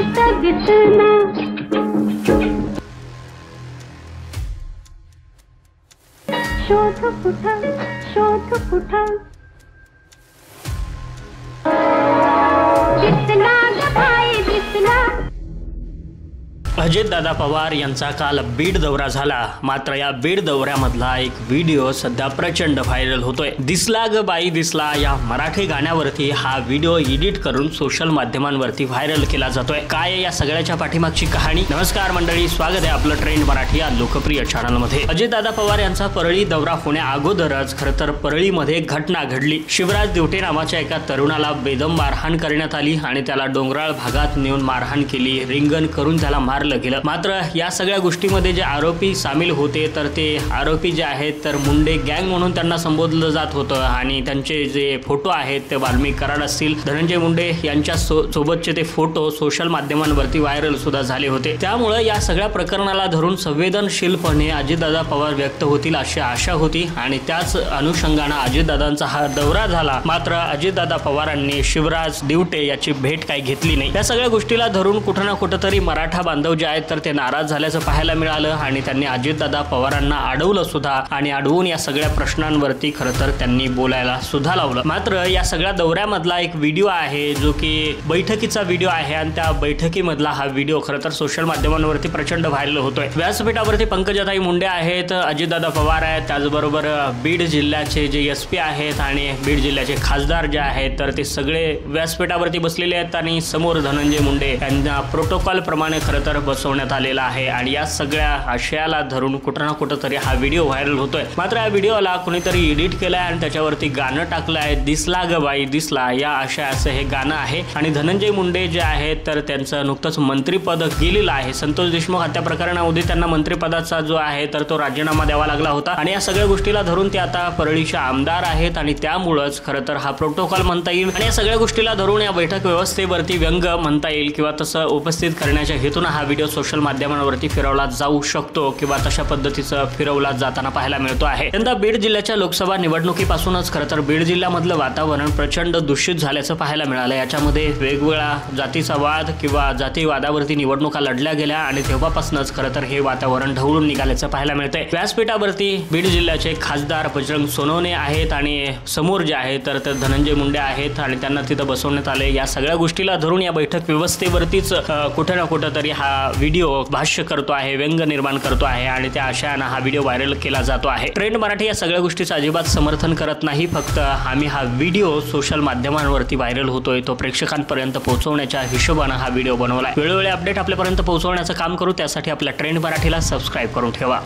दिसना शोध कुठं दिसना ग भाई दिसना। अजितदादा पवार यांचा काल बीड दौरा झाला। मात्र या बीड दौऱ्यामधला एक व्हिडिओ सध्या प्रचंड व्हायरल होतोय। दिसला ग बाई दिसला या मराठी गाण्यावरती हा व्हिडिओ एडिट करून सोशल माध्यमांवरती व्हायरल केला जातोय। काय आहे या सगळ्याच्या पाठीमागची कहाणी? नमस्कार मंडळी, स्वागत आहे आपलं ट्रेंड मराठी या लोकप्रिय चॅनल मध्ये। अजितदादा पवार यांचा परळी दौरा होण्या अगोदरच खरं तर परळीमध्ये घटना घडली। शिवराज दिवटे नावाच्या एका तरुणाला बेदम मारहाण करण्यात आली आणि त्याला डोंगराळ भागात नेऊन मारहाण केली, रिंगण करून त्याला मारलं गेलं। मात्र या सगळ्या गोष्टीमध्ये जे आरोपी सामील होते तर ते आरोपी जे आहेत तर मुंडे गँग म्हणून त्यांना संबोधलं जात होतं आणि त्यांचे जे फोटो आहेत ते वाल्मिक कराड असतील, धनंजय मुंडे यांच्या सोबतचे ते फोटो सोशल माध्यमांवरती व्हायरल सुद्धा झाले होते। त्यामुळे या सगळ्या प्रकरणाला धरून संवेदनशीलपणे अजितदादा पवार व्यक्त होतील अशी आशा होती आणि त्याच अनुषंगाने अजितदादांचा हा दौरा झाला। मात्र अजितदादा पवारांनी शिवराज दिवटे याची भेट काही घेतली नाही। या सगळ्या गोष्टीला धरून कुठं ना कुठंतरी मराठा बांधव जे आहेत तर ते नाराज झाल्याचं पाहायला मिळालं आणि त्यांनी अजितदादा पवारांना अडवलं सुद्धा आणि अडवून या सगळ्या प्रश्नांवरती खरं तर त्यांनी बोलायला सुद्धा लावलं। मात्र या सगळ्या दौऱ्यामधला एक व्हिडिओ आहे जो की बैठकीचा व्हिडिओ आहे आणि त्या बैठकीमधला हा व्हिडिओ खरं तर सोशल माध्यमांवरती प्रचंड व्हायरल होतोय। व्यासपीठावरती पंकजाताई मुंडे आहेत, अजितदादा पवार आहेत, त्याचबरोबर बीड जिल्ह्याचे जे एसपी आहेत आणि बीड जिल्ह्याचे खासदार जे आहेत तर ते सगळे व्यासपीठावरती बसलेले आहेत आणि समोर धनंजय मुंडे यांना प्रोटोकॉल प्रमाणे खरं तर बसवण्यात आलेला आहे आणि या सगळ्या आशयाला धरून कुठं ना कुठं तरी हा व्हिडिओ व्हायरल होतोय। मात्र या व्हिडिओला कोणीतरी एडिट केलाय आणि त्याच्यावरती गाणं टाकलं आहे, दिसला ग बाई दिसला या आशयाचं हे गाणं आहे आणि धनंजय मुंडे जे आहेत तर त्यांचं नुकतंच मंत्रिपद गेलेलं आहे। संतोष देशमुख हत्या प्रकरणामध्ये त्यांना मंत्रिपदाचा जो आहे तर तो राजीनामा द्यावा लागला होता आणि या सगळ्या गोष्टीला धरून ते आता परळीचे आमदार आहेत आणि त्यामुळेच खरं तर हा प्रोटोकॉल म्हणता येईल आणि या सगळ्या गोष्टीला धरून या बैठक व्यवस्थेवरती व्यंग म्हणता येईल किंवा तसं उपस्थित करण्याच्या हेतून हा व्हिडिओ सोशल माध्यमांवरती फिरवला जाऊ शकतो किंवा तशा पद्धतीचं फिरवला जाताना पाहायला मिळतो आहे। यंदा बीड जिल्ह्याच्या लोकसभा निवडणुकीपासूनच खरं तर बीड जिल्ह्यामधलं वातावरण प्रचंड दूषित झाल्याचं पाहायला मिळालं। याच्यामध्ये वेगवेगळा जातीचा वाद किंवा जातीवादावरती निवडणुका लढल्या गेल्या आणि तेव्हापासूनच खरं तर हे वातावरण ढवळून निघाल्याचं पाहायला मिळतंय। व्यासपीठावरती बीड जिल्ह्याचे खासदार बजरंग सोनवणे आहेत आणि समोर जे आहे तर धनंजय मुंडे आहेत आणि त्यांना तिथं बसवण्यात आले। या सगळ्या गोष्टीला धरून या बैठक व्यवस्थेवरतीच कुठे ना कुठे तरी हा व्हिडिओ भाष्य करतो आहे, व्यंग निर्माण करतो आहे आणि त्या आशयानं हा व्हिडिओ व्हायरल केला जातो आहे। ट्रेंड मराठी या सगळ्या गोष्टीचं अजिबात समर्थन करत नाही, फक्त आम्ही हा व्हिडिओ सोशल माध्यमांवरती व्हायरल होतोय तो प्रेक्षकांपर्यंत पोहोचवण्याच्या हिशोबानं हा व्हिडिओ बनवलाय। वेळोवेळी अपडेट आपल्यापर्यंत पोहोचवण्याचं काम करू, त्यासाठी आपल्या ट्रेंड मराठीला सबस्क्राईब करून ठेवा।